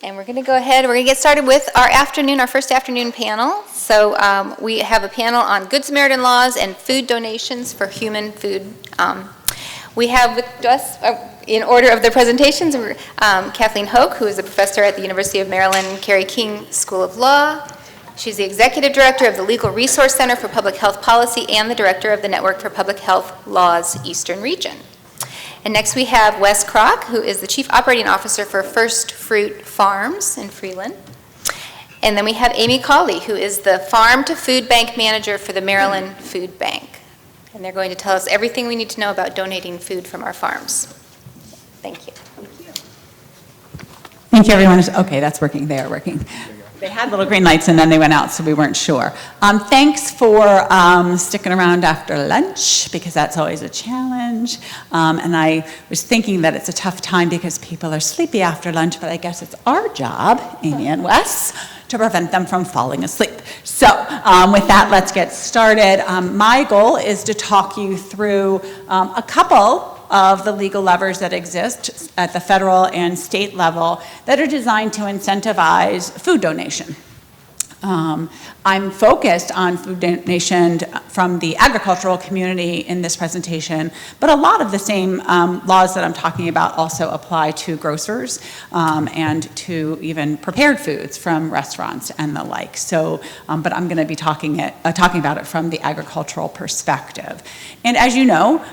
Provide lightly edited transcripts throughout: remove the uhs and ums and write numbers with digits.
And we're going to go ahead, we're going to get started with our first afternoon panel. So we have a panel on Good Samaritan laws and food donations for human food. We have with us, in order of the presentations, Kathleen Hoke, who is a professor at the University of Maryland Carey King School of Law. She's the executive director of the Legal Resource Center for Public Health Policy and the director of the Network for Public Health Law's Eastern Region. And next we have Wes Krock, who is the Chief Operating Officer for First Fruit Farms in Freeland. And then we have Amy Cawley, who is the Farm to Food Bank Manager for the Maryland Food Bank. And they're going to tell us everything we need to know about donating food from our farms. Thank you. Thank you, everyone. Okay, that's working. They are working. They had little green lights and then they went out, so we weren't sure. Thanks for sticking around after lunch, because that's always a challenge. And I was thinking that it's a tough time because people are sleepy after lunch, but I guess it's our job, Amy and Wes, to prevent them from falling asleep. So with that, let's get started. My goal is to talk you through a couple of the legal levers that exist at the federal and state level that are designed to incentivize food donation. I'm focused on food donation from the agricultural community in this presentation, but a lot of the same laws that I'm talking about also apply to grocers and to even prepared foods from restaurants and the like. So, but I'm going to be talking about it from the agricultural perspective. And as you know,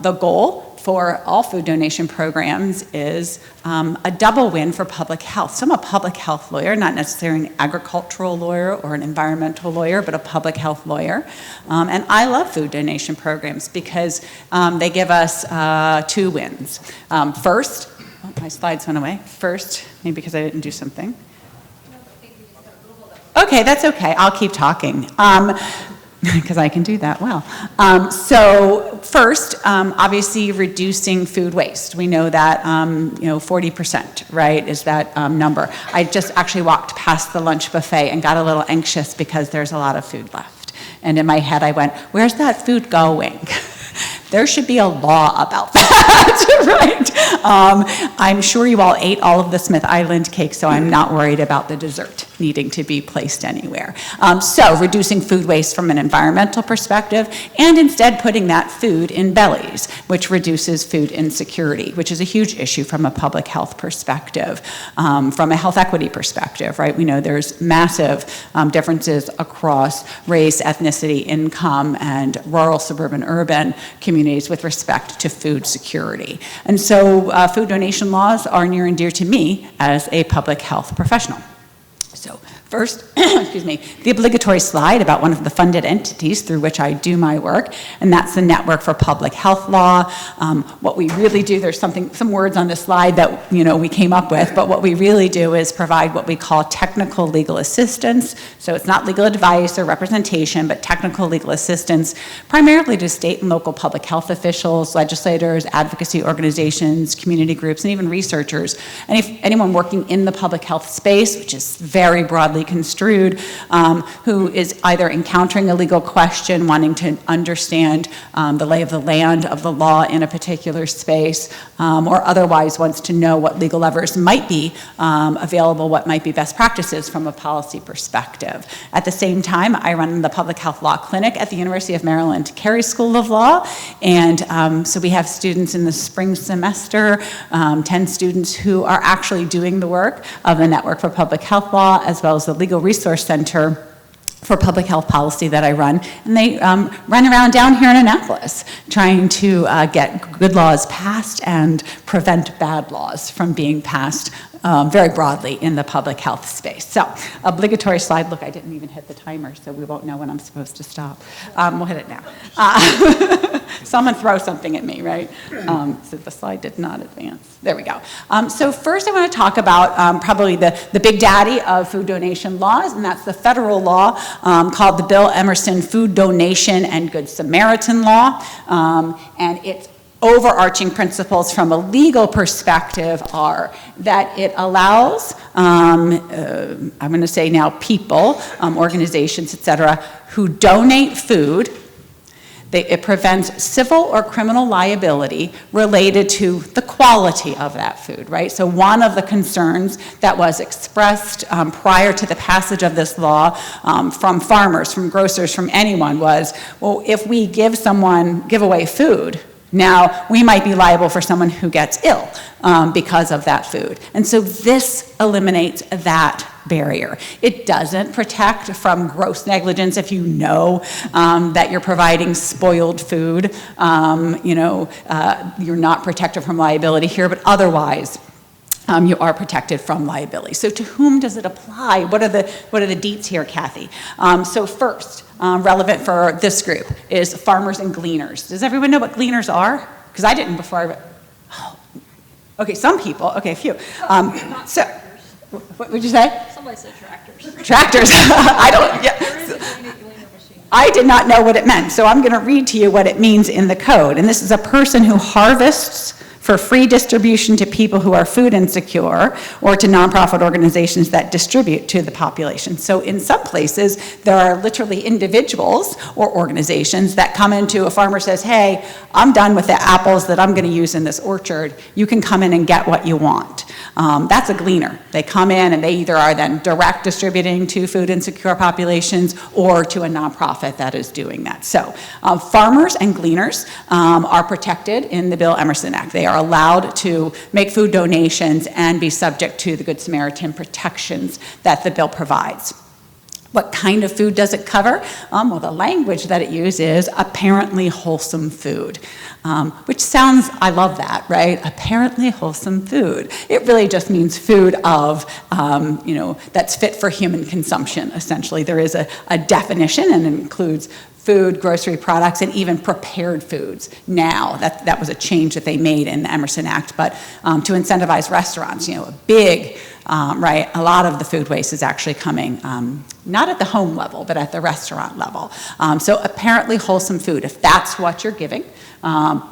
the goal for all food donation programs is a double win for public health. So I'm a public health lawyer, not necessarily an agricultural lawyer or an environmental lawyer, but a public health lawyer. And I love food donation programs because they give us two wins. First, oh, my slides went away. First, maybe because I didn't do something. Okay, that's okay. I'll keep talking. Because I can do that well. So first, obviously reducing food waste. We know that 40%, right, is that number. I just actually walked past the lunch buffet and got a little anxious because there's a lot of food left. And in my head I went, where's that food going? There should be a law about that, right? I'm sure you all ate all of the Smith Island cake, so I'm not worried about the dessert needing to be placed anywhere. So reducing food waste from an environmental perspective, and instead putting that food in bellies, which reduces food insecurity, which is a huge issue from a public health perspective, from a health equity perspective, right? We know there's massive differences across race, ethnicity, income, and rural, suburban, urban communities with respect to food security. And so food donation laws are near and dear to me as a public health professional. So first, excuse me, the obligatory slide about one of the funded entities through which I do my work, and that's the Network for Public Health Law. What we really do, there's some words on this slide that we came up with, but what we really do is provide what we call technical legal assistance. So it's not legal advice or representation, but technical legal assistance, primarily to state and local public health officials, legislators, advocacy organizations, community groups, and even researchers. And if anyone working in the public health space, which is very broadly construed, who is either encountering a legal question, wanting to understand the lay of the land of the law in a particular space, or otherwise wants to know what legal levers might be available, what might be best practices from a policy perspective. At the same time, I run the Public Health Law Clinic at the University of Maryland Carey School of Law, and so we have students in the spring semester, 10 students who are actually doing the work of the Network for Public Health Law, as well as the Legal Resource Center for Public Health Policy that I run. And they run around down here in Annapolis trying to get good laws passed and prevent bad laws from being passed very broadly in the public health space. So, obligatory slide. Look, I didn't even hit the timer, so we won't know when I'm supposed to stop. We'll hit it now. Someone throw something at me, right? So the slide did not advance. There we go. So first I want to talk about probably the big daddy of food donation laws, and that's the federal law called the Bill Emerson Food Donation and Good Samaritan Law. And its overarching principles from a legal perspective are that it allows, I'm going to say now people, organizations, et cetera, who donate food It prevents civil or criminal liability related to the quality of that food, right? So one of the concerns that was expressed prior to the passage of this law from farmers, from grocers, from anyone was, well, if we give away food, now we might be liable for someone who gets ill because of that food. And so this eliminates that barrier. It doesn't protect from gross negligence if you know that you're providing spoiled food. You're not protected from liability here, but otherwise you are protected from liability. So to whom does it apply? What are the deets here, Kathy? So first, relevant for this group is farmers and gleaners. Does everyone know what gleaners are? Because I didn't before. Okay, some people. Okay, a few. So, what would you say? Somebody said tractors. Tractors. I don't. Yeah. I did not know what it meant, so I'm going to read to you what it means in the code. And this is a person who harvests for free distribution to people who are food insecure or to nonprofit organizations that distribute to the population. So in some places, there are literally individuals or organizations that come into a farmer says, hey, I'm done with the apples that I'm going to use in this orchard. You can come in and get what you want. That's a gleaner. They come in and they either are then direct distributing to food insecure populations or to a nonprofit that is doing that. So farmers and gleaners are protected in the Bill Emerson Act. They are allowed to make food donations and be subject to the Good Samaritan protections that the bill provides. What kind of food does it cover? Well, the language that it uses is apparently wholesome food, which sounds, I love that, right? Apparently wholesome food. It really just means food of, that's fit for human consumption, essentially. There is a definition, and it includes food, grocery products, and even prepared foods now. That was a change that they made in the Emerson Act, but to incentivize restaurants, a big, right, a lot of the food waste is actually coming, not at the home level, but at the restaurant level. So apparently wholesome food, if that's what you're giving,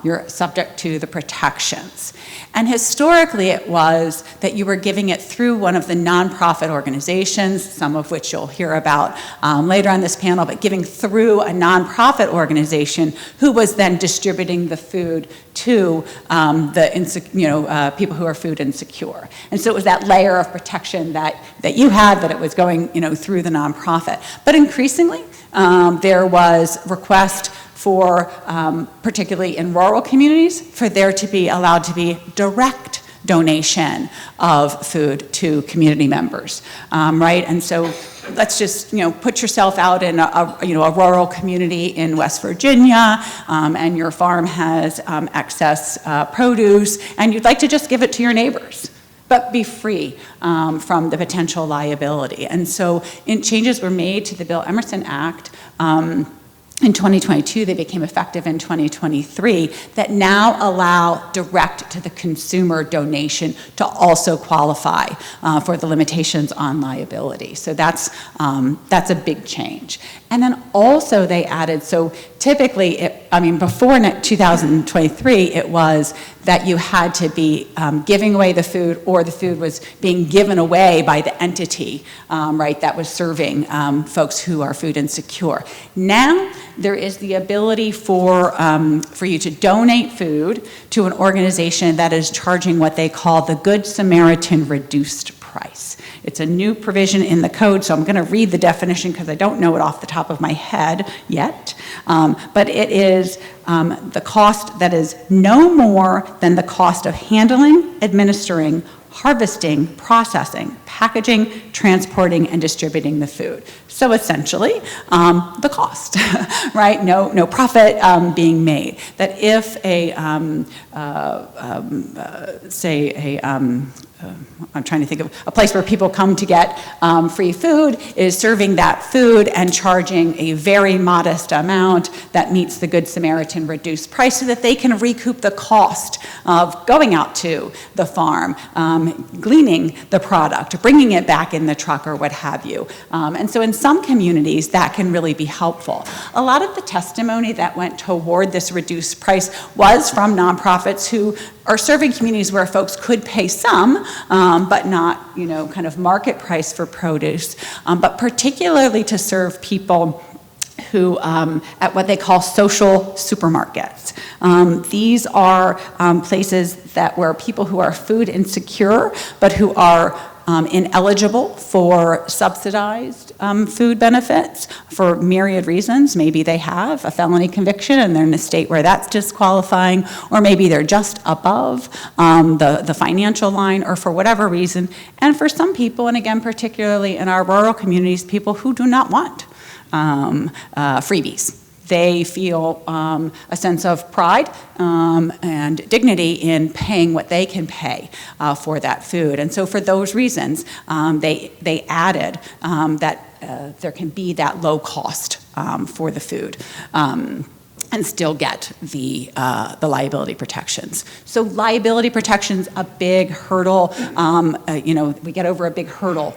you're subject to the protections. And historically it was that you were giving it through one of the nonprofit organizations, some of which you'll hear about later on this panel, but giving through a nonprofit organization who was then distributing the food to people who are food insecure. And so it was that layer of protection that you had, that it was going through the nonprofit. But increasingly there was request for, particularly in rural communities, for there to be allowed to be direct donation of food to community members, right? And so let's just, put yourself out in a rural community in West Virginia, and your farm has excess produce, and you'd like to just give it to your neighbors, but be free from the potential liability. And so changes were made to the Bill Emerson Act in 2022, they became effective in 2023, that now allow direct to the consumer donation to also qualify for the limitations on liability. So that's a big change. And then also they added, so typically, before 2023, it was that you had to be giving away the food, or the food was being given away by the entity, right, that was serving folks who are food insecure. Now, there is the ability for you to donate food to an organization that is charging what they call the Good Samaritan reduced price. It's a new provision in the code, so I'm going to read the definition because I don't know it off the top of my head yet. But it is the cost that is no more than the cost of handling, administering, harvesting, processing, packaging, transporting, and distributing the food. So essentially, the cost, right? No profit being made. That if I'm trying to think of a place where people come to get free food, is serving that food and charging a very modest amount that meets the Good Samaritan reduced price, so that they can recoup the cost of going out to the farm, gleaning the product, bringing it back in the truck or what have you. And so in some communities, that can really be helpful. A lot of the testimony that went toward this reduced price was from nonprofits who are serving communities where folks could pay some, but not, kind of market price for produce, but particularly to serve people who at what they call social supermarkets. These are places where people who are food insecure, but who are ineligible for subsidized food benefits for myriad reasons. Maybe they have a felony conviction and they're in a state where that's disqualifying, or maybe they're just above the financial line, or for whatever reason. And for some people, and again, particularly in our rural communities, people who do not want freebies. They feel a sense of pride and dignity in paying what they can pay for that food. And so for those reasons, they added that there can be that low cost for the food. And still get the liability protections. So liability protections, a big hurdle. We get over a big hurdle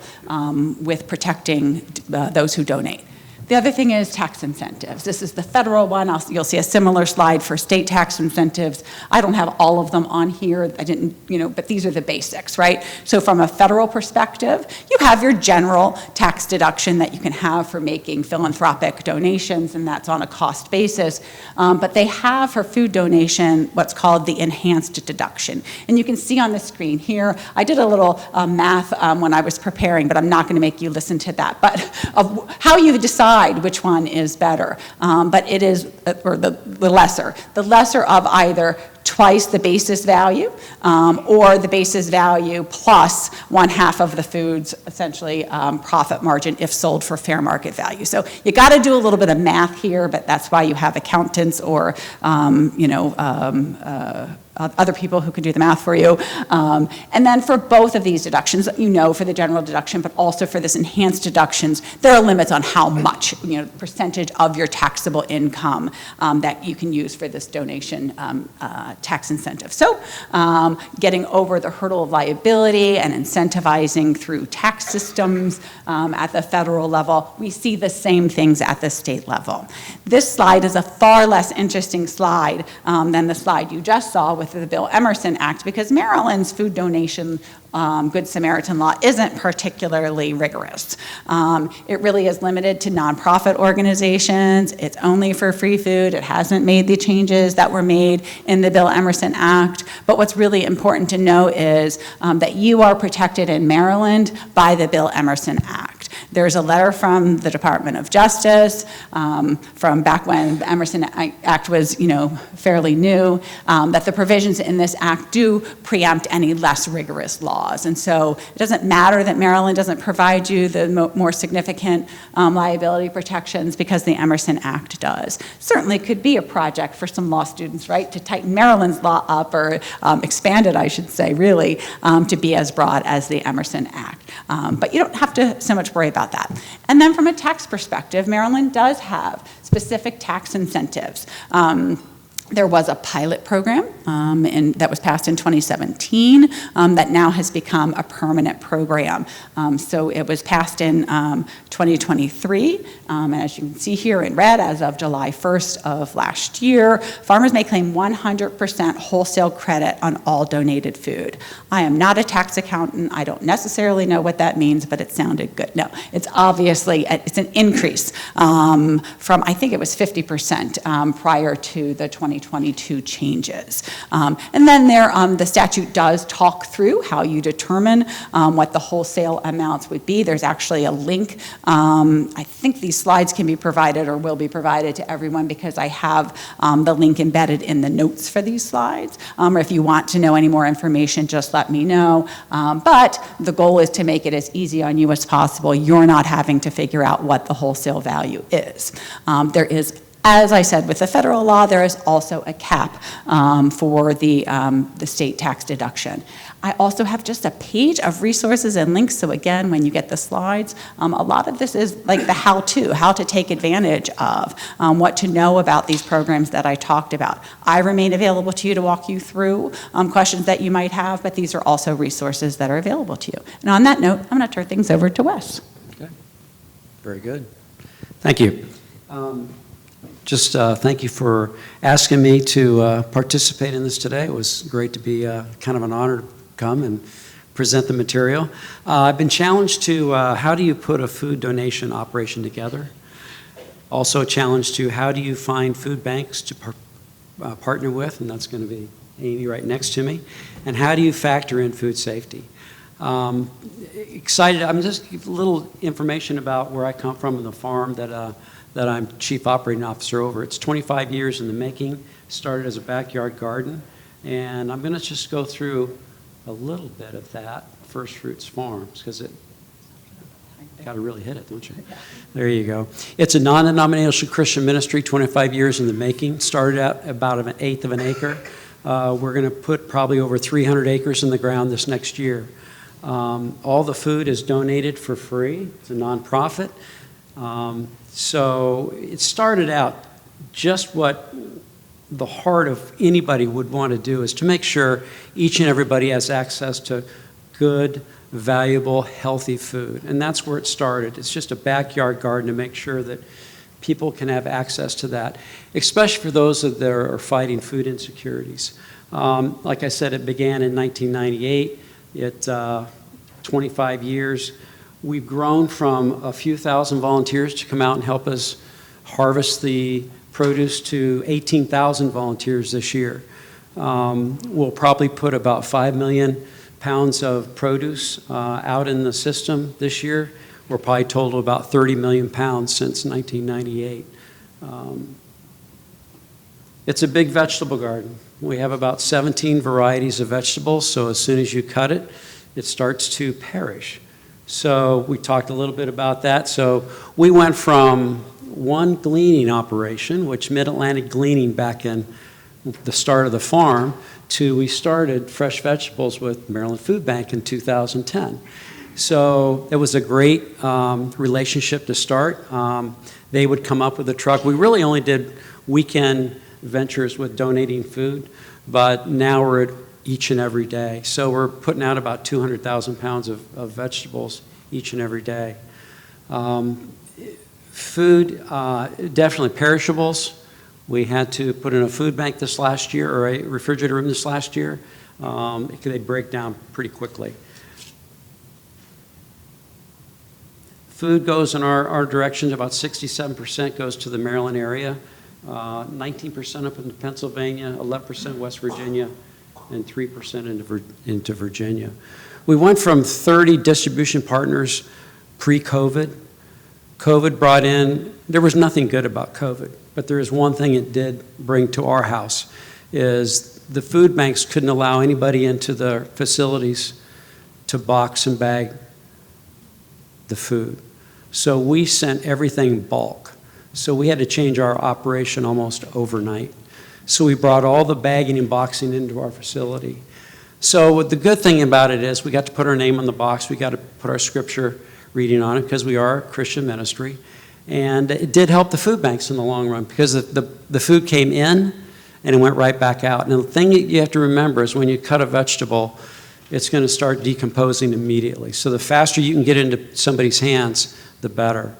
with protecting those who donate. The other thing is tax incentives. This is the federal one. You'll see a similar slide for state tax incentives. I don't have all of them on here. I didn't, but these are the basics, right? So from a federal perspective, you have your general tax deduction that you can have for making philanthropic donations, and that's on a cost basis. But they have for food donation what's called the enhanced deduction. And you can see on the screen here, I did a little math when I was preparing, but I'm not going to make you listen to that. But of how you decide which one is better, but it is, or the lesser of either twice the basis value or the basis value plus 1/2 of the food's essentially profit margin if sold for fair market value. So you got to do a little bit of math here, but that's why you have accountants or other people who can do the math for you. And then for both of these deductions, for the general deduction, but also for this enhanced deductions, there are limits on how much, percentage of your taxable income that you can use for this donation tax incentive. So getting over the hurdle of liability and incentivizing through tax systems at the federal level, we see the same things at the state level. This slide is a far less interesting slide than the slide you just saw with the Bill Emerson Act, because Maryland's food donation Good Samaritan law isn't particularly rigorous. It really is limited to nonprofit organizations. It's only for free food. It hasn't made the changes that were made in the Bill Emerson Act. But what's really important to know is that you are protected in Maryland by the Bill Emerson Act. There's a letter from the Department of Justice from back when the Emerson Act was, fairly new, that the provisions in this act do preempt any less rigorous laws. And so it doesn't matter that Maryland doesn't provide you the more significant liability protections, because the Emerson Act does. Certainly could be a project for some law students, right, to tighten Maryland's law up, or expand it, I should say, really, to be as broad as the Emerson Act. But you don't have to so much worry about that. And then from a tax perspective, Maryland does have specific tax incentives. There was a pilot program that was passed in 2017 that now has become a permanent program. So it was passed in 2023. And as you can see here in red, as of July 1st of last year, farmers may claim 100% wholesale credit on all donated food. I am not a tax accountant. I don't necessarily know what that means, but it sounded good. No, it's obviously, it's an increase from, I think it was 50% prior to the 2022 changes. And then the statute does talk through how you determine what the wholesale amounts would be. There's actually a link. I think these slides can be provided or will be provided to everyone, because I have the link embedded in the notes for these slides. Or if you want to know any more information, just let me know. But the goal is to make it as easy on you as possible. You're not having to figure out what the wholesale value is. There is, as I said, with the federal law, there is also a cap for the state tax deduction. I also have just a page of resources and links. So again, when you get the slides, a lot of this is like the how to take advantage of, what to know about these programs that I talked about. I remain available to you to walk you through questions that you might have, but these are also resources that are available to you. And on that note, I'm going to turn things over to Wes. Okay. Very good. Thank you. Just thank you for asking me to participate in this today. It was great to be kind of an honor to come and present the material. I've been challenged to how do you put a food donation operation together? Also a challenge to how do you find food banks to partner with, and that's going to be Amy right next to me, and how do you factor in food safety? Excited, I'm just give a little information about where I come from and the farm that I'm Chief Operating Officer over. It's 25 years in the making, started as a backyard garden, and I'm going to just go through a little bit of that, First Fruits Farms, because it got to really hit it, don't you? There you go. It's a non-denominational Christian ministry, 25 years in the making. Started out about 1/8 of an acre. We're going to put probably over 300 acres in the ground this next year. All the food is donated for free. It's a nonprofit. So it started out just what the heart of anybody would want to do is to make sure each and everybody has access to good, valuable, healthy food. And that's where it started. It's just a backyard garden to make sure that people can have access to that, especially for those that are fighting food insecurities. Like I said, it began in 1998. 25 years. We've grown from a few thousand volunteers to come out and help us harvest the produce to 18,000 volunteers this year. We'll probably put about 5 million pounds of produce out in the system this year. We're probably total about 30 million pounds since 1998. It's a big vegetable garden. We have about 17 varieties of vegetables, so as soon as you cut it, it starts to perish. So we talked a little bit about that. So we went from one gleaning operation, which Mid-Atlantic Gleaning back in the start of the farm, to we started fresh vegetables with Maryland Food Bank in 2010. So it was a great relationship to start. They would come up with a truck. We really only did weekend ventures with donating food, but now we're at each and every day. So we're putting out about 200,000 pounds of vegetables each and every day. Food, definitely perishables. We had to put in a food bank this last year, or a refrigerator room this last year. They break down pretty quickly. Food goes in our direction. About 67% goes to the Maryland area, 19% up into Pennsylvania, 11% West Virginia, and 3% into Virginia. We went from 30 distribution partners pre-COVID. COVID brought in, there was nothing good about COVID, but there is one thing it did bring to our house, is the food banks couldn't allow anybody into their facilities to box and bag the food. So we sent everything bulk. So we had to change our operation almost overnight. So we brought all the bagging and boxing into our facility. So the good thing about it is we got to put our name on the box. We got to put our scripture reading on it because we are a Christian ministry. And it did help the food banks in the long run because the food came in and it went right back out. And the thing that you have to remember is when you cut a vegetable, it's going to start decomposing immediately. So the faster you can get into somebody's hands, the better.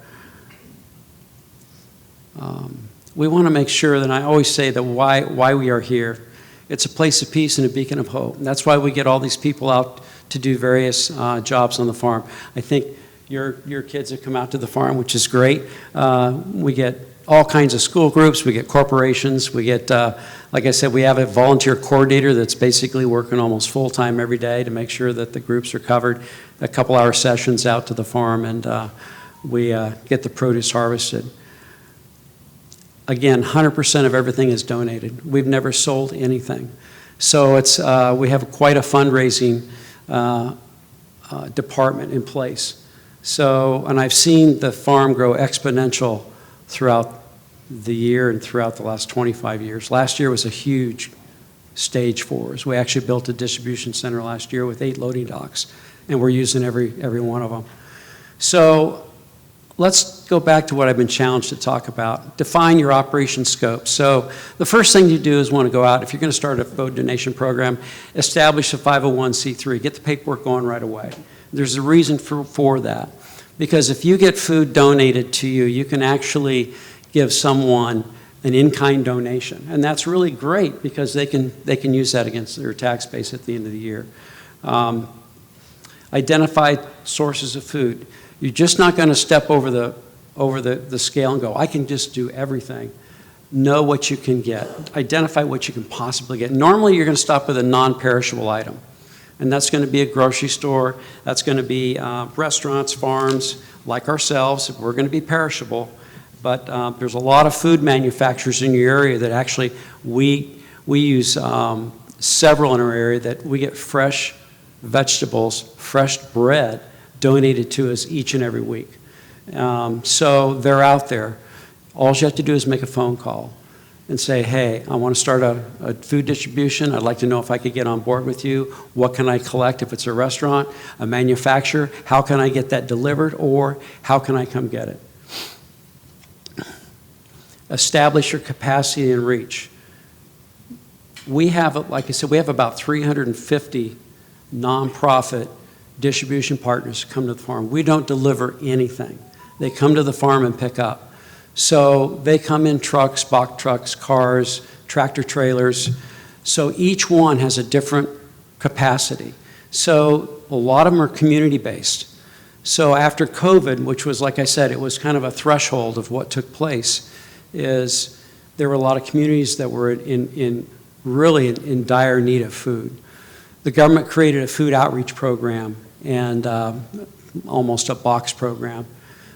We want to make sure that I always say that why we are here. It's a place of peace and a beacon of hope. And that's why we get all these people out to do various jobs on the farm. I think your kids have come out to the farm, which is great. We get all kinds of school groups. We get corporations. We get, like I said, we have a volunteer coordinator that's basically working almost full-time every day to make sure that the groups are covered. A couple-hour sessions out to the farm, and we get the produce harvested. Again, 100% of everything is donated. We've never sold anything. So it's, we have quite a fundraising department in place. So, and I've seen the farm grow exponential throughout the year and throughout the last 25 years. Last year was a huge stage for us. We actually built a distribution center last year with 8 loading docks, and we're using every one of them. So let's go back to what I've been challenged to talk about. Define your operation scope. So the first thing you do is want to go out, if you're going to start a food donation program, establish a 501c3. Get the paperwork going right away. There's a reason for that. Because if you get food donated to you, you can actually give someone an in-kind donation. And that's really great because they can use that against their tax base at the end of the year. Identify sources of food. You're just not going to step over the over the scale and go, I can just do everything. Know what you can get. Identify what you can possibly get. Normally, you're going to stop with a non-perishable item, and that's going to be a grocery store. That's going to be restaurants, farms, like ourselves. We're going to be perishable, but there's a lot of food manufacturers in your area that actually we use several in our area that we get fresh vegetables, fresh bread donated to us each and every week. So they're out there. All you have to do is make a phone call and say, hey, I want to start a food distribution. I'd like to know if I could get on board with you. What can I collect if it's a restaurant, a manufacturer? How can I get that delivered, or how can I come get it? Establish your capacity and reach. We have, like I said, we have about 350 nonprofit distribution partners come to the farm. We don't deliver anything. They come to the farm and pick up. So they come in trucks, box trucks, cars, tractor trailers. So each one has a different capacity. So a lot of them are community-based. So after COVID, which was, like I said, it was kind of a threshold of what took place, is there were a lot of communities that were really in dire need of food. The government created a food outreach program and almost a box program.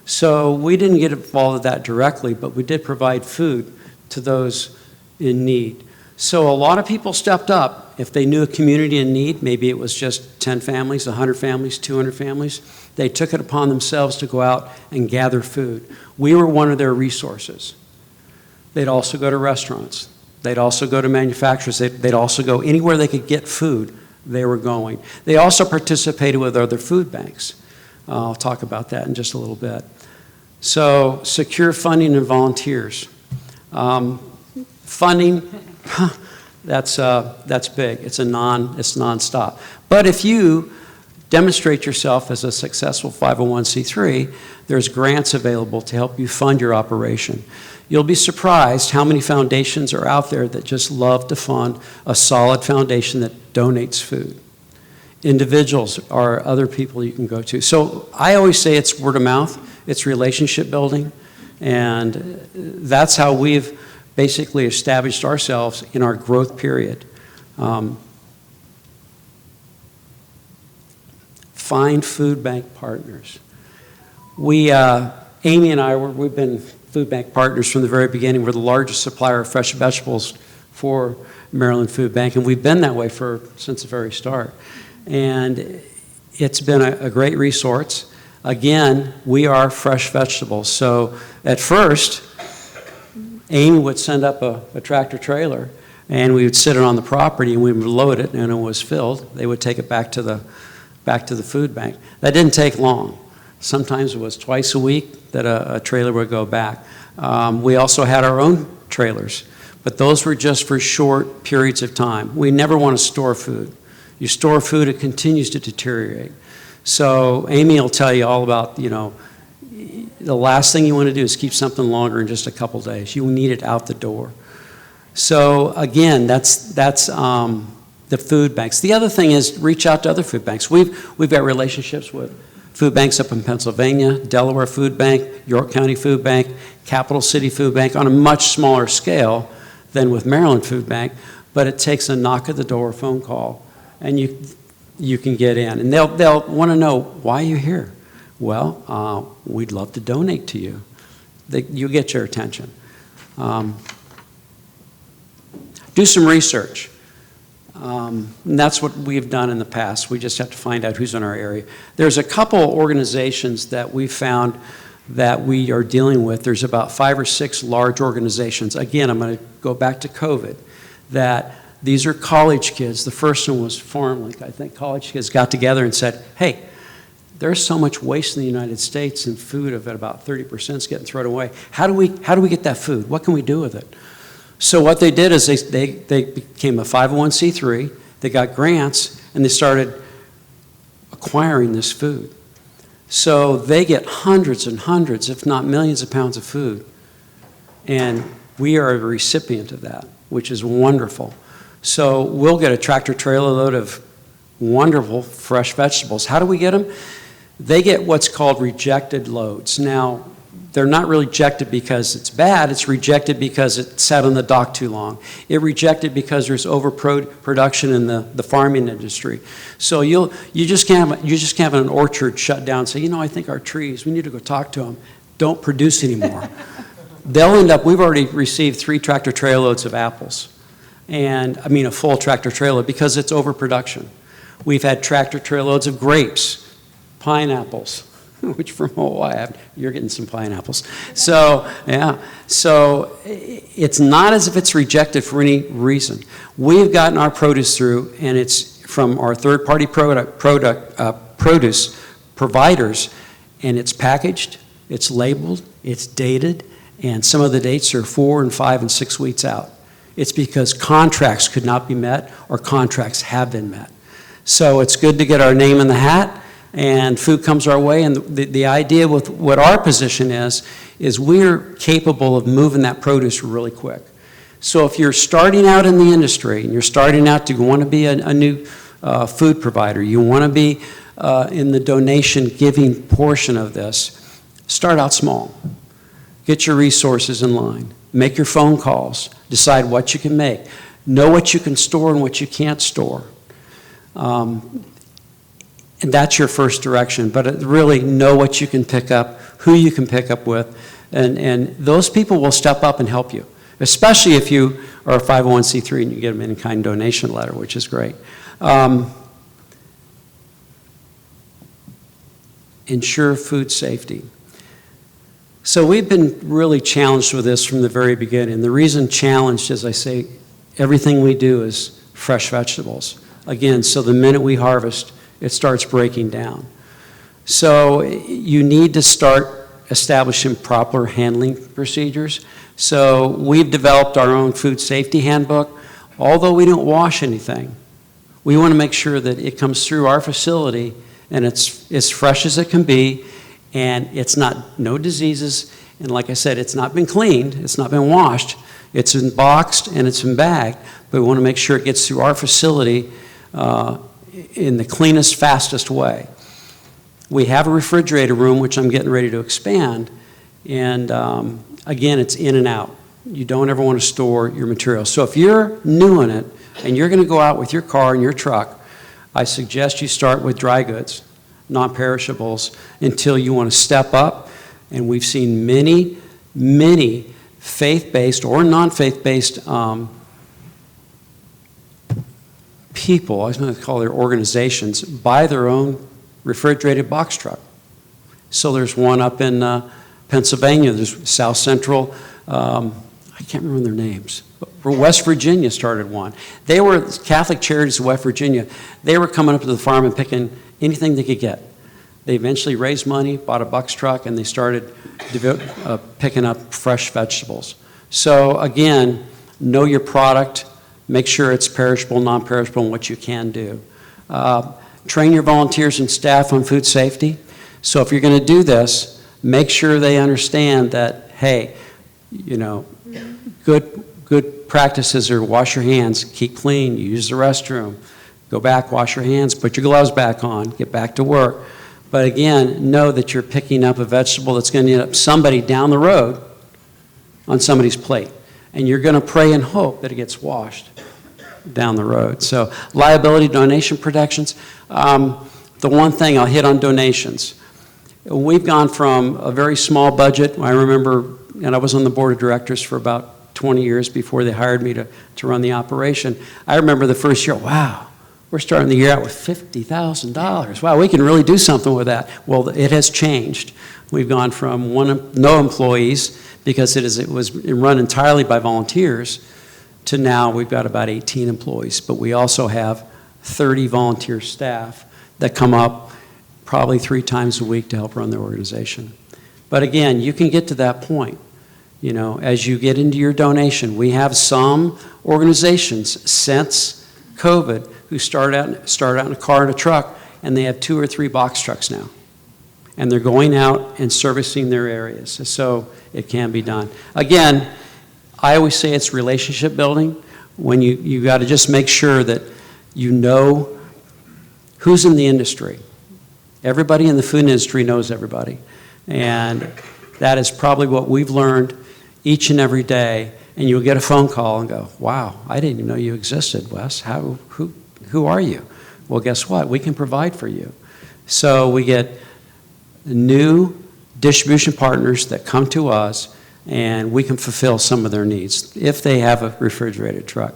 So we didn't get involved with that directly, but we did provide food to those in need. So a lot of people stepped up. If they knew a community in need, maybe it was just 10 families, 100 families, 200 families, they took it upon themselves to go out and gather food. We were one of their resources. They'd also go to restaurants. They'd also go to manufacturers. They'd also go anywhere they could get food, they were going. They also participated with other food banks. I'll talk about that in just a little bit. So secure funding and volunteers. Funding, that's big. It's nonstop. But if you demonstrate yourself as a successful 501c3, there's grants available to help you fund your operation. You'll be surprised how many foundations are out there that just love to fund a solid foundation that donates food. Individuals are other people you can go to. So I always say it's word of mouth, it's relationship building, and that's how we've basically established ourselves in our growth period. Find food bank partners. Amy and I, we've been food bank partners from the very beginning. We're the largest supplier of fresh vegetables for Maryland Food Bank, and we've been that way since the very start. And it's been a great resource. Again, we are fresh vegetables. So at first, Amy would send up a tractor trailer, and we would sit it on the property, and we would load it, and when it was filled, they would take it back to the food bank. That didn't take long. Sometimes it was twice a week that a trailer would go back. We also had our own trailers, but those were just for short periods of time. We never want to store food. You store food, it continues to deteriorate. So Amy will tell you all about, the last thing you want to do is keep something longer than just a couple days. You need it out the door. So again, that's the food banks. The other thing is reach out to other food banks. We've got relationships with food banks up in Pennsylvania, Delaware Food Bank, York County Food Bank, Capital City Food Bank, on a much smaller scale than with Maryland Food Bank, but it takes a knock at the door phone call, and you can get in. And they'll want to know, why are you here? Well, we'd love to donate to you. You get your attention. Do some research. And that's what we've done in the past. We just have to find out who's in our area. There's a couple organizations that we found that we are dealing with. There's about 5 or 6 large organizations. Again, I'm going to go back to COVID, that these are college kids. The first one was FarmLink. I think college kids got together and said, hey, there's so much waste in the United States in food of about 30% is getting thrown away. How do we get that food? What can we do with it? So what they did is they became a 501c3, they got grants, and they started acquiring this food. So they get hundreds and hundreds, if not millions of pounds of food. And we are a recipient of that, which is wonderful. So we'll get a tractor trailer load of wonderful fresh vegetables. How do we get them? They get what's called rejected loads. Now, they're not rejected because it's bad, it's rejected because it sat on the dock too long. It rejected because there's overproduction in the farming industry. So you just can't have an orchard shut down and say, I think our trees, we need to go talk to them, don't produce anymore. They'll end up, we've already received 3 tractor trailer loads of apples, a full tractor trailer, because it's overproduction. We've had tractor trailer loads of grapes, pineapples, which from Hawaii, you're getting some pineapples. So, yeah. So it's not as if it's rejected for any reason. We've gotten our produce through, and it's from our third-party produce providers, and it's packaged, it's labeled, it's dated, and some of the dates are 4 and 5 and 6 weeks out. It's because contracts could not be met or contracts have been met. So it's good to get our name in the hat, and food comes our way, and the idea with what our position is we're capable of moving that produce really quick. So if you're starting out in the industry, and you're starting out to want to be a new food provider, you want to be in the donation giving portion of this, start out small. Get your resources in line. Make your phone calls. Decide what you can make. Know what you can store and what you can't store. And that's your first direction, but really know what you can pick up, who you can pick up with, and those people will step up and help you, especially if you are a 501c3 and you get them an in-kind donation letter, which is great. Ensure food safety. So we've been really challenged with this from the very beginning. The reason challenged is, I say, everything we do is fresh vegetables. Again, so the minute we harvest, it starts breaking down. So you need to start establishing proper handling procedures. So we've developed our own food safety handbook. Although we don't wash anything, we want to make sure that it comes through our facility and it's as fresh as it can be, and it's no diseases, and like I said, it's not been cleaned, it's not been washed, it's been boxed and it's been bagged, but we want to make sure it gets through our facility in the cleanest, fastest way. We have a refrigerator room, which I'm getting ready to expand, and again, it's in and out. You don't ever want to store your material. So if you're new in it, and you're going to go out with your car and your truck, I suggest you start with dry goods, non-perishables, until you want to step up, and we've seen many, many faith-based or non-faith-based people, I was going to call their organizations, buy their own refrigerated box truck. So there's one up in Pennsylvania, there's South Central, I can't remember their names, but West Virginia started one. They were Catholic Charities of West Virginia. They were coming up to the farm and picking anything they could get. They eventually raised money, bought a box truck, and they started picking up fresh vegetables. So again, know your product. Make sure it's perishable, non-perishable, and what you can do. Train your volunteers and staff on food safety. So if you're going to do this, make sure they understand that, hey, good practices are wash your hands, keep clean, use the restroom, go back, wash your hands, put your gloves back on, get back to work. But again, know that you're picking up a vegetable that's going to end up somebody down the road on somebody's plate. And you're going to pray and hope that it gets washed down the road. So liability donation protections. The one thing I'll hit on donations. We've gone from a very small budget. I remember, and I was on the board of directors for about 20 years before they hired me to run the operation. I remember the first year, wow, we're starting the year out with $50,000. Wow, we can really do something with that. Well, it has changed. We've gone from no employees, because it was run entirely by volunteers, to now we've got about 18 employees. But we also have 30 volunteer staff that come up probably 3 times a week to help run the organization. But again, you can get to that point. As you get into your donation, we have some organizations since COVID who start out in a car and a truck, and they have 2 or 3 box trucks now. And they're going out and servicing their areas. So it can be done. Again, I always say it's relationship building. When you got to just make sure that you know who's in the industry. Everybody in the food industry knows everybody. And That is probably what we've learned each and every day. And you'll get a phone call and go, wow, I didn't even know you existed, Wes. Who are you? Well, guess what? We can provide for you. So we get new distribution partners that come to us, and we can fulfill some of their needs if they have a refrigerated truck.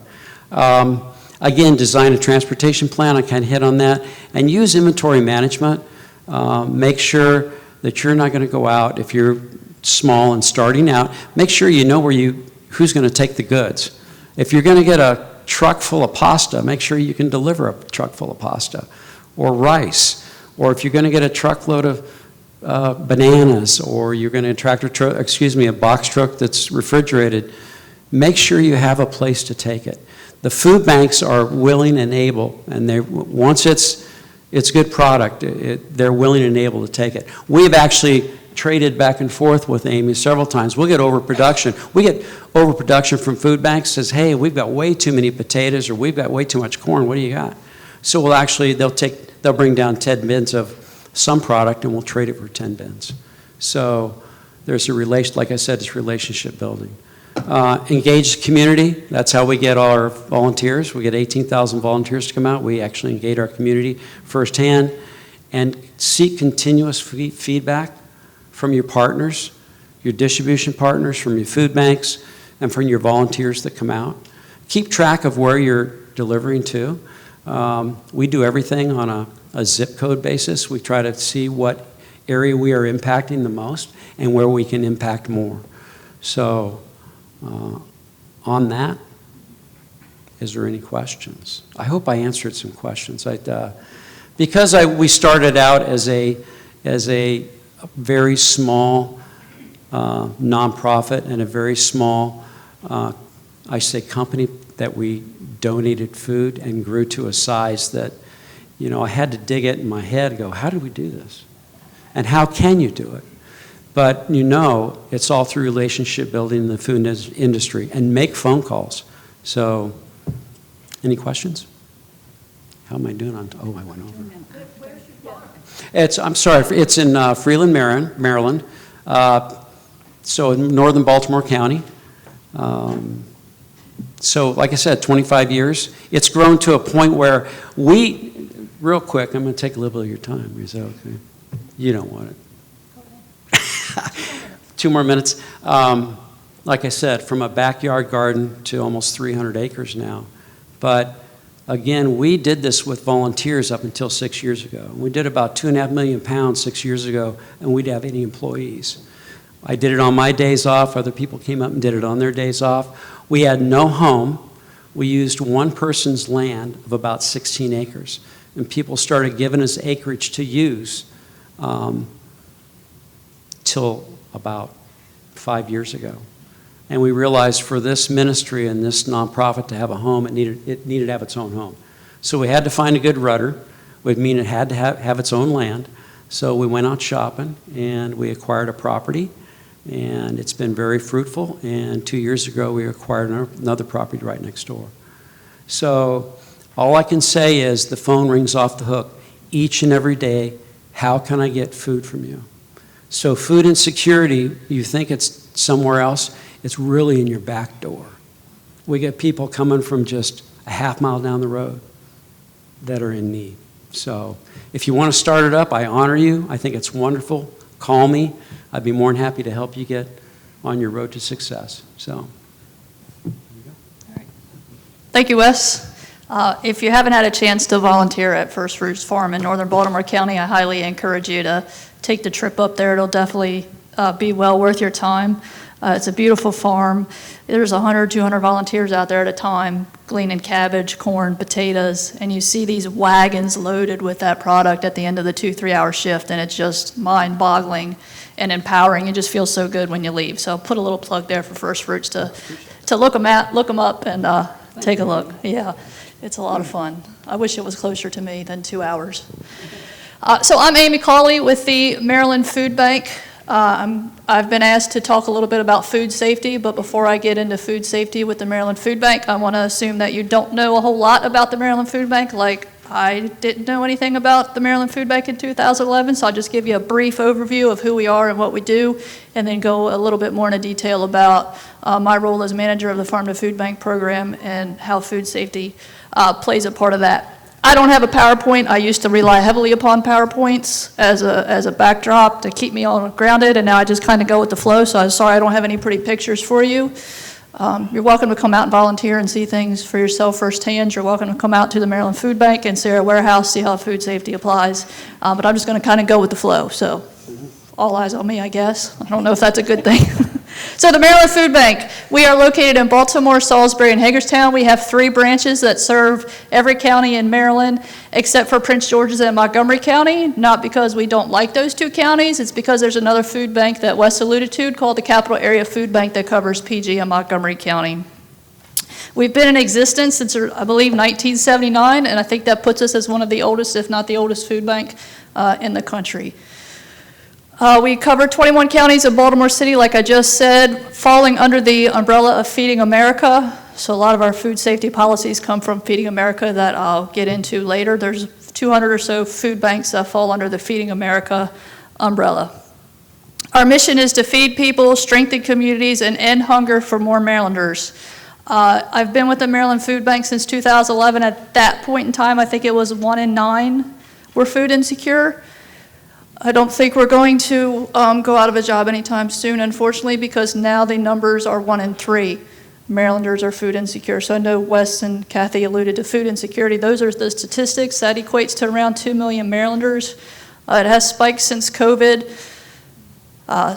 Again, design a transportation plan. I kind of hit on that. And use inventory management. Make sure that you're not going to go out if you're small and starting out. Make sure you know who's going to take the goods. If you're going to get a truck full of pasta, make sure you can deliver a truck full of pasta or rice. Or if you're going to get a truckload of bananas, or you're going to a box truck that's refrigerated, make sure you have a place to take it. The food banks are willing and able, and once it's good product, they're willing and able to take it. We've actually traded back and forth with Amy several times. We'll get overproduction. We get overproduction from food banks, says, hey, we've got way too many potatoes, or we've got way too much corn, what do you got? So they'll bring down 10 bins of some product, and we'll trade it for 10 bins. So there's like I said, it's relationship building. Engage the community. That's how we get our volunteers. We get 18,000 volunteers to come out. We actually engage our community firsthand and seek continuous feedback from your partners, your distribution partners, from your food banks, and from your volunteers that come out. Keep track of where you're delivering to. We do everything on a zip code basis. We try to see what area we are impacting the most and where we can impact more. So on that, is there any questions? I hope I answered some questions. Because we started out as a very small nonprofit and a very small, company that we donated food and grew to a size that, I had to dig it in my head and go, how do we do this? And how can you do it? But it's all through relationship building in the food industry, and make phone calls. So, any questions? How am I doing on? Oh, I went over. It's in Freeland, Maryland. So in northern Baltimore County. So like I said, 25 years. It's grown to a point where real quick, I'm going to take a little bit of your time. Is that okay? You don't want it. 2 more minutes. Like I said, from a backyard garden to almost 300 acres now. But again, we did this with volunteers up until 6 years ago. We did about 2.5 million pounds 6 years ago, and we didn't have any employees. I did it on my days off. Other people came up and did it on their days off. We had no home. We used one person's land of about 16 acres. And people started giving us acreage to use till about 5 years ago. And we realized for this ministry and this nonprofit to have a home, it needed to have its own home. So we had to find a good rudder, which mean it had to have its own land. So we went out shopping, and we acquired a property, and it's been very fruitful. And 2 years ago, we acquired another property right next door. So all I can say is the phone rings off the hook each and every day. How can I get food from you? So food insecurity, you think it's somewhere else, it's really in your back door. We get people coming from just a half mile down the road that are in need. So if you want to start it up, I honor you. I think it's wonderful. Call me. I'd be more than happy to help you get on your road to success. So. Thank you, Wes. If you haven't had a chance to volunteer at First Fruits Farm in northern Baltimore County, I highly encourage you to take the trip up there. It'll definitely be well worth your time. It's a beautiful farm. There's 100, 200 volunteers out there at a time gleaning cabbage, corn, potatoes, and you see these wagons loaded with that product at the end of the 2-3 hour shift, and it's just mind-boggling and empowering. It just feels so good when you leave. So put a little plug there for First Fruits to look them up and take a look. Yeah, it's a lot of fun. I wish it was closer to me than 2 hours. So I'm Amy Cawley with the Maryland Food Bank. I've been asked to talk a little bit about food safety, but before I get into food safety with the Maryland Food Bank, I want to assume that you don't know a whole lot about the Maryland Food Bank, like I didn't know anything about the Maryland Food Bank in 2011, so I'll just give you a brief overview of who we are and what we do, and then go a little bit more into detail about my role as manager of the Farm to Food Bank program and how food safety plays a part of that. I don't have a PowerPoint. I used to rely heavily upon PowerPoints as a backdrop to keep me all grounded, and now I just kind of go with the flow, so I'm sorry I don't have any pretty pictures for you. You're welcome to come out and volunteer and see things for yourself firsthand. You're welcome to come out to the Maryland Food Bank and see our warehouse, see how food safety applies. But I'm just going to kind of go with the flow, so all eyes on me, I guess. I don't know if that's a good thing. So the Maryland Food Bank, we are located in Baltimore, Salisbury, and Hagerstown. We have 3 branches that serve every county in Maryland except for Prince George's and Montgomery County, not because we don't like those 2 counties. It's because there's another food bank that Wes alluded to called the Capital Area Food Bank that covers PG and Montgomery County. We've been in existence since, I believe, 1979, and I think that puts us as one of the oldest, if not the oldest, food bank in the country. We cover 21 counties in Baltimore City, like I just said, falling under the umbrella of Feeding America. So a lot of our food safety policies come from Feeding America that I'll get into later. There's 200 or so food banks that fall under the Feeding America umbrella. Our mission is to feed people, strengthen communities, and end hunger for more Marylanders. I've been with the Maryland Food Bank since 2011. At that point in time, I think it was 1 in 9 were food insecure. I don't think we're going to go out of a job anytime soon, unfortunately, because now the numbers are 1 in 3. Marylanders are food insecure. So I know Wes and Kathy alluded to food insecurity. Those are the statistics. That equates to around 2 million Marylanders. It has spiked since COVID.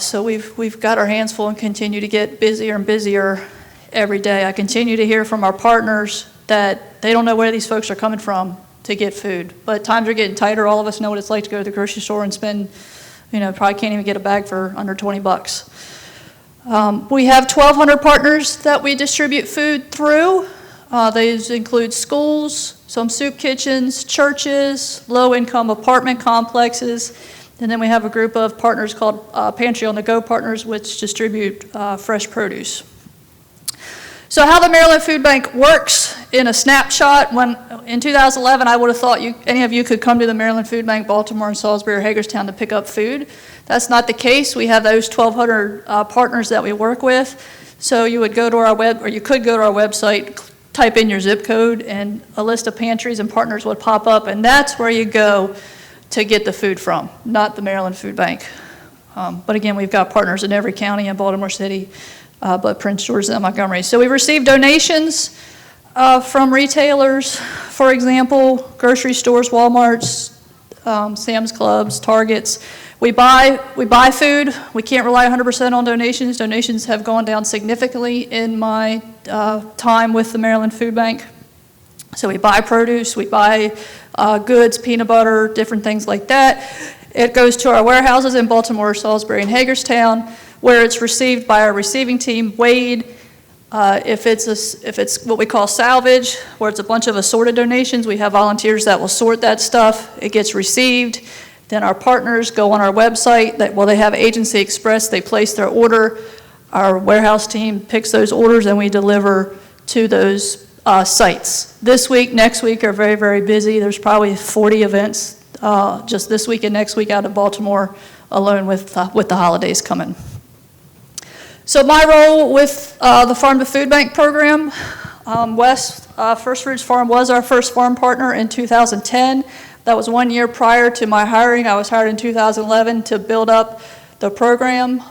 So we've got our hands full and continue to get busier and busier every day. I continue to hear from our partners that they don't know where these folks are coming from to get food. But times are getting tighter. All of us know what it's like to go to the grocery store and spend, probably can't even get a bag for under 20 bucks. We have 1,200 partners that we distribute food through. These include schools, some soup kitchens, churches, low-income apartment complexes, and then we have a group of partners called Pantry on the Go Partners, which distribute fresh produce. So how the Maryland Food Bank works in a snapshot, in 2011, I would have thought any of you could come to the Maryland Food Bank, Baltimore and Salisbury or Hagerstown to pick up food. That's not the case. We have those 1,200 partners that we work with. So you would go to our you could go to our website, type in your zip code, and a list of pantries and partners would pop up, and that's where you go to get the food from, not the Maryland Food Bank. But again, we've got partners in every county in Baltimore City, but Prince George's and Montgomery. So we receive donations from retailers, for example, grocery stores, Walmarts, Sam's Clubs, Targets. We buy food. We can't rely 100% on donations. Donations have gone down significantly in my time with the Maryland Food Bank. So we buy produce, we buy goods, peanut butter, different things like that. It goes to our warehouses in Baltimore, Salisbury, and Hagerstown, where it's received by our receiving team, weighed. If it's what we call salvage, where it's a bunch of assorted donations, we have volunteers that will sort that stuff. It gets received. Then our partners go on our website. They have Agency Express. They place their order. Our warehouse team picks those orders, and we deliver to those sites. This week, next week are very, very busy. There's probably 40 events just this week and next week out of Baltimore alone with the holidays coming. So my role with the Farm to Food Bank program, Wes First Fruits Farm was our first farm partner in 2010. That was 1 year prior to my hiring. I was hired in 2011 to build up the program.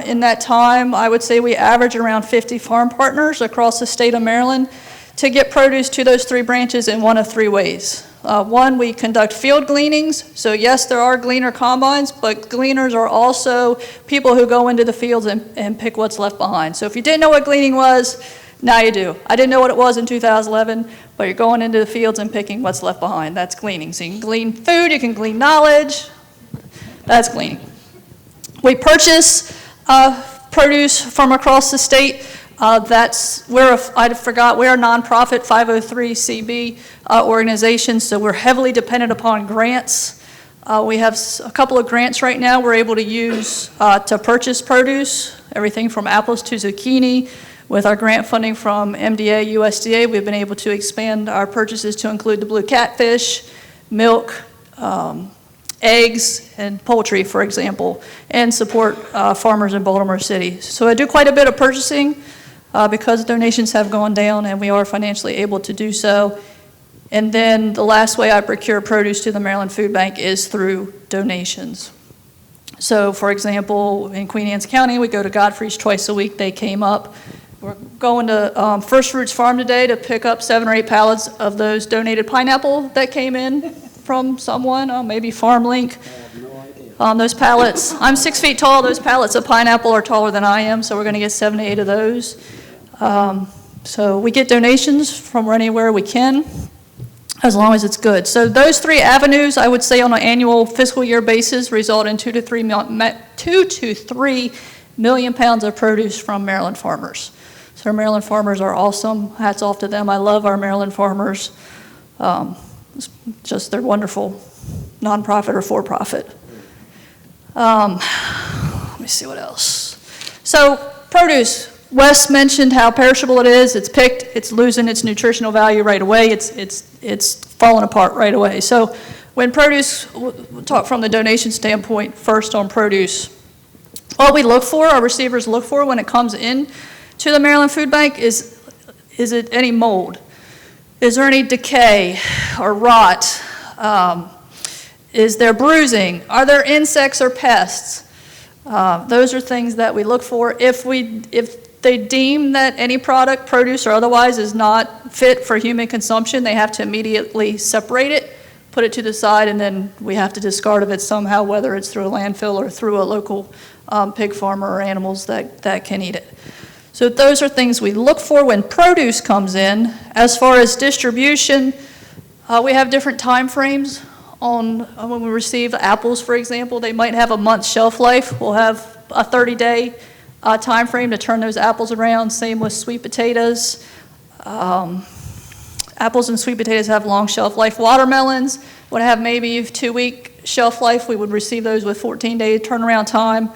In that time, I would say we average around 50 farm partners across the state of Maryland to get produce to those 3 branches in one of 3 ways. One, we conduct field gleanings. So yes, there are gleaner combines, but gleaners are also people who go into the fields and pick what's left behind. So if you didn't know what gleaning was, now you do. I didn't know what it was in 2011, but you're going into the fields and picking what's left behind. That's gleaning. So you can glean food, you can glean knowledge. That's gleaning. We purchase produce from across the state. We're a nonprofit 503(c)(b) organization, so we're heavily dependent upon grants. We have a couple of grants right now we're able to use to purchase produce, everything from apples to zucchini. With our grant funding from MDA, USDA, we've been able to expand our purchases to include the blue catfish, milk, eggs, and poultry, for example, and support farmers in Baltimore City. So I do quite a bit of purchasing because donations have gone down and we are financially able to do so. And then the last way I procure produce to the Maryland Food Bank is through donations. So, for example, in Queen Anne's County, we go to Godfrey's twice a week. They came up. We're going to First Fruits Farm today to pick up 7 or 8 pallets of those donated pineapple that came in from someone, maybe FarmLink. Those pallets, I'm 6 feet tall. Those pallets of pineapple are taller than I am, so we're going to get 7 to 8 of those. So we get donations from anywhere we can, as long as it's good. So those 3 avenues, I would say on an annual fiscal year basis, result in 2 to 3 million pounds of produce from Maryland farmers. So our Maryland farmers are awesome. Hats off to them. I love our Maryland farmers. They're wonderful, nonprofit or for-profit. Let me see what else. So produce. Wes mentioned how perishable it is. It's picked. It's losing its nutritional value right away. It's falling apart right away. So when produce, we'll talk from the donation standpoint first on produce. What we look for, our receivers look for when it comes in to the Maryland Food Bank is it any mold? Is there any decay or rot? Is there bruising? Are there insects or pests? Those are things that we look for. If they deem that any product, produce or otherwise, is not fit for human consumption, they have to immediately separate it, put it to the side, and then we have to discard of it somehow, whether it's through a landfill or through a local pig farmer or animals that can eat it. So those are things we look for when produce comes in. As far as distribution, we have different time frames on when we receive apples, for example. They might have a month's shelf life. We'll have a 30-day time frame to turn those apples around. Same with sweet potatoes. Apples and sweet potatoes have long shelf life. Watermelons would have maybe a 2-week shelf life. We would receive those with 14-day turnaround time.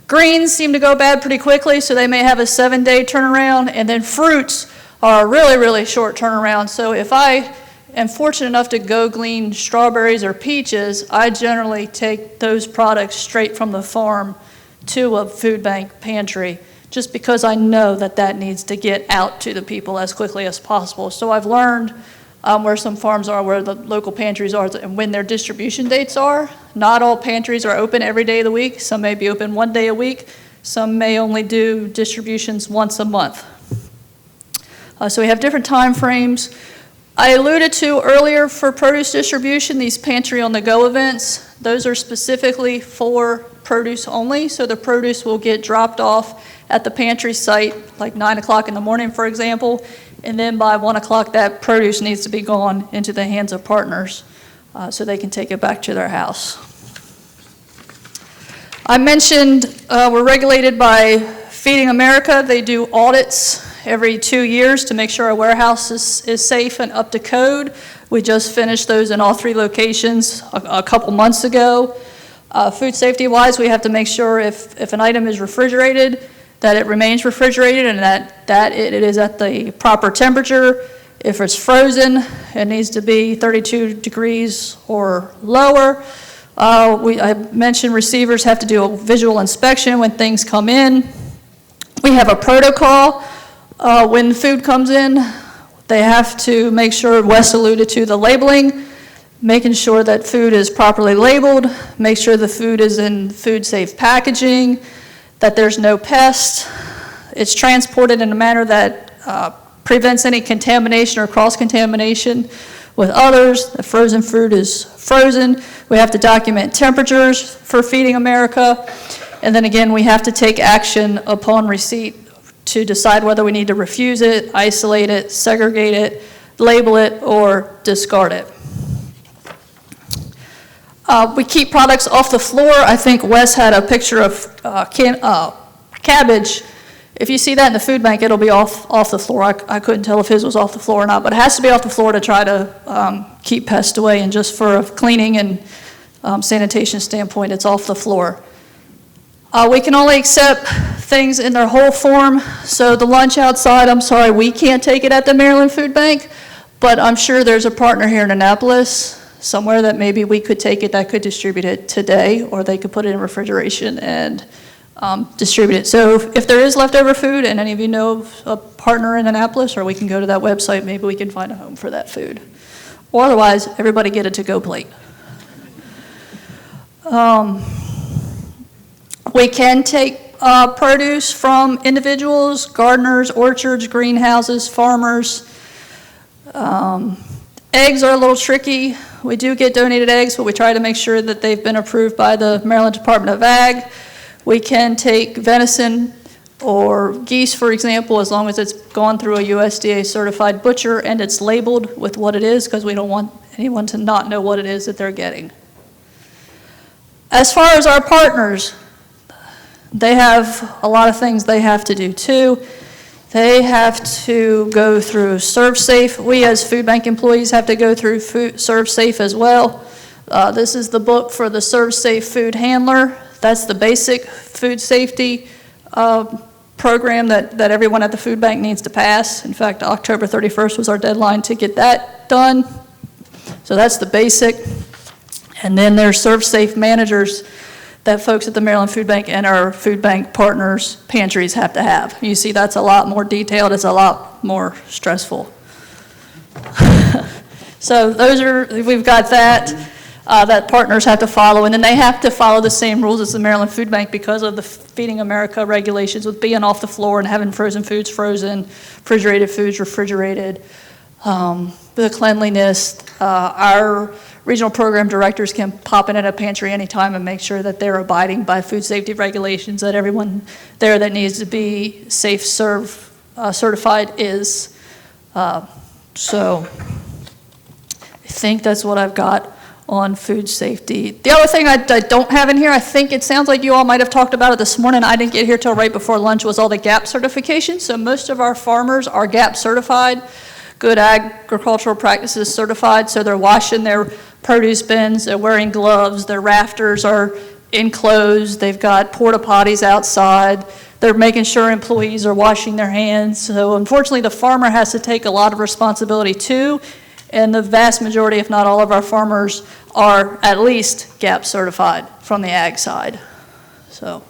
Greens seem to go bad pretty quickly, so they may have a 7-day turnaround. And then fruits are a really, really short turnaround. So if I am fortunate enough to go glean strawberries or peaches, I generally take those products straight from the farm to a food bank pantry, just because I know that needs to get out to the people as quickly as possible. So I've learned where some farms are, where the local pantries are, and when their distribution dates are. Not all pantries are open every day of the week. Some may be open 1 day a week. Some may only do distributions once a month. So we have different time frames. I alluded to earlier for produce distribution, these pantry on the go events. Those are specifically for produce only. So the produce will get dropped off at the pantry site like 9 o'clock in the morning, for example. And then by 1 o'clock, that produce needs to be gone into the hands of partners so they can take it back to their house. I mentioned we're regulated by Feeding America. They do audits every 2 years to make sure our warehouse is safe and up to code. We just finished those in all 3 locations a couple months ago. Food safety-wise, we have to make sure if an item is refrigerated, that it remains refrigerated and that it is at the proper temperature. If it's frozen, it needs to be 32 degrees or lower. I mentioned receivers have to do a visual inspection when things come in. We have a protocol when food comes in. They have to make sure, Wes alluded to the labeling, making sure that food is properly labeled, make sure the food is in food-safe packaging, that there's no pests. It's transported in a manner that prevents any contamination or cross-contamination with others. The frozen fruit is frozen. We have to document temperatures for Feeding America. And then again, we have to take action upon receipt to decide whether we need to refuse it, isolate it, segregate it, label it, or discard it. We keep products off the floor. I think Wes had a picture of cabbage. If you see that in the food bank, it'll be off the floor. I couldn't tell if his was off the floor or not, but it has to be off the floor to try to keep pests away, and just for a cleaning and sanitation standpoint, it's off the floor. We can only accept things in their whole form. So the lunch outside, I'm sorry, we can't take it at the Maryland Food Bank, but I'm sure there's a partner here in Annapolis somewhere that maybe we could take it, that could distribute it today, or they could put it in refrigeration and distribute it. So if there is leftover food and any of you know of a partner in Annapolis, or we can go to that website, maybe we can find a home for that food. Or otherwise, everybody get a to-go plate. We can take produce from individuals, gardeners, orchards, greenhouses, farmers. Eggs are a little tricky. We do get donated eggs, but we try to make sure that they've been approved by the Maryland Department of Ag. We can take venison or geese, for example, as long as it's gone through a USDA certified butcher and it's labeled with what it is, because we don't want anyone to not know what it is that they're getting. As far as our partners, they have a lot of things they have to do too. They have to go through ServSafe. We as food bank employees have to go through ServSafe as well. This is the book for the ServSafe food handler. That's the basic food safety program that everyone at the food bank needs to pass. In fact, October 31st was our deadline to get that done. So that's the basic. And then there's ServSafe managers that folks at the Maryland Food Bank and our food bank partners' pantries have to have. You see, that's a lot more detailed. It's a lot more stressful. So we've got that. That partners have to follow, and then they have to follow the same rules as the Maryland Food Bank because of the Feeding America regulations with being off the floor and having frozen foods frozen, refrigerated foods refrigerated, the cleanliness. Our regional program directors can pop in at a pantry anytime and make sure that they're abiding by food safety regulations, that everyone there that needs to be safe serve certified is. So I think that's what I've got on food safety. The other thing I don't have in here, I think it sounds like you all might have talked about it this morning. I didn't get here till right before lunch, was all the GAP certifications. So most of our farmers are GAP certified, Good Agricultural Practices certified. So they're washing their produce bins, they're wearing gloves, their rafters are enclosed, they've got porta potties outside, they're making sure employees are washing their hands. So unfortunately, the farmer has to take a lot of responsibility too. And the vast majority, if not all of our farmers, are at least GAP certified from the ag side. So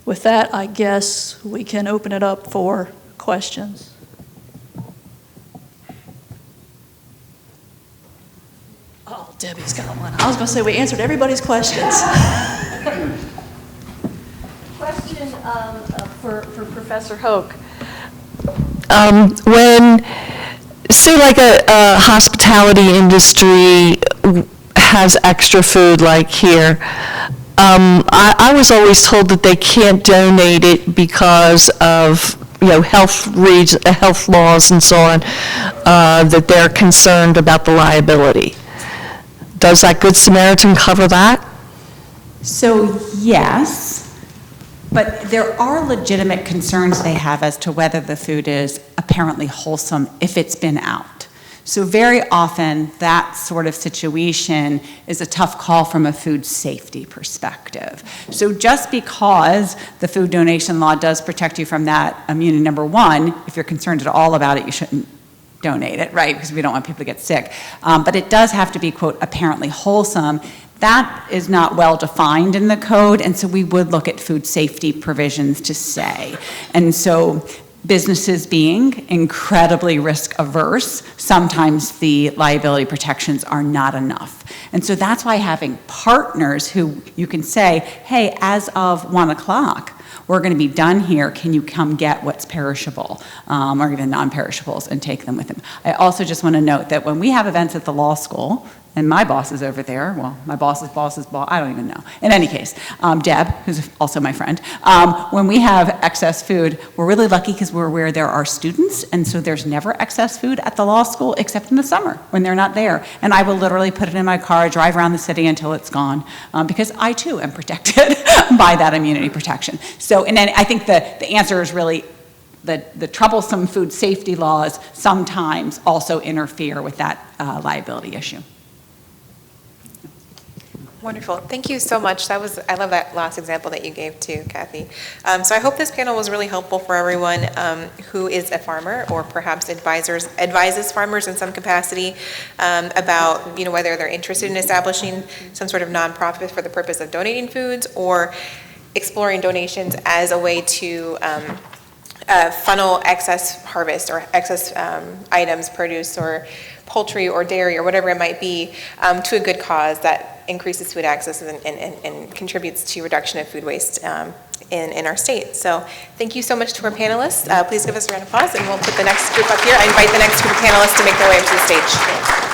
with that, I guess we can open it up for questions. Oh, Debbie's got one. I was going to say we answered everybody's questions. Question for Professor Hoke. When, say like a hospitality industry has extra food like here, I was always told that they can't donate it because of health laws and so on, that they're concerned about the liability. Does that Good Samaritan cover that? So yes, but there are legitimate concerns they have as to whether the food is apparently wholesome if it's been out. So very often that sort of situation is a tough call from a food safety perspective. So just because the food donation law does protect you from that immunity, number one, if you're concerned at all about it, you shouldn't donate it, right? Because we don't want people to get sick. But it does have to be, quote, apparently wholesome. That is not well defined in the code, and so we would look at food safety provisions to say. And so businesses being incredibly risk averse, sometimes the liability protections are not enough. And so that's why having partners who you can say, hey, as of 1 o'clock, we're going to be done here. Can you come get what's perishable or even non-perishables and take them with them? I also just want to note that when we have events at the law school, and my boss is over there, well, my boss's boss's boss, I don't even know. In any case, Deb, who's also my friend, when we have excess food, we're really lucky because we're where there are students, and so there's never excess food at the law school except in the summer when they're not there. And I will literally put it in my car, drive around the city until it's gone, because I too am protected by that immunity protection. So, and then I think the answer is really the troublesome food safety laws sometimes also interfere with that liability issue. Wonderful. Thank you so much. I love that last example that you gave too, Kathy. So I hope this panel was really helpful for everyone who is a farmer or perhaps advises farmers in some capacity about, whether they're interested in establishing some sort of nonprofit for the purpose of donating foods or exploring donations as a way to funnel excess harvest or excess items, produce or poultry or dairy or whatever it might be to a good cause that increases food access and contributes to reduction of food waste in our state. So thank you so much to our panelists. Please give us a round of applause and we'll put the next group up here. I invite the next group of panelists to make their way up to the stage.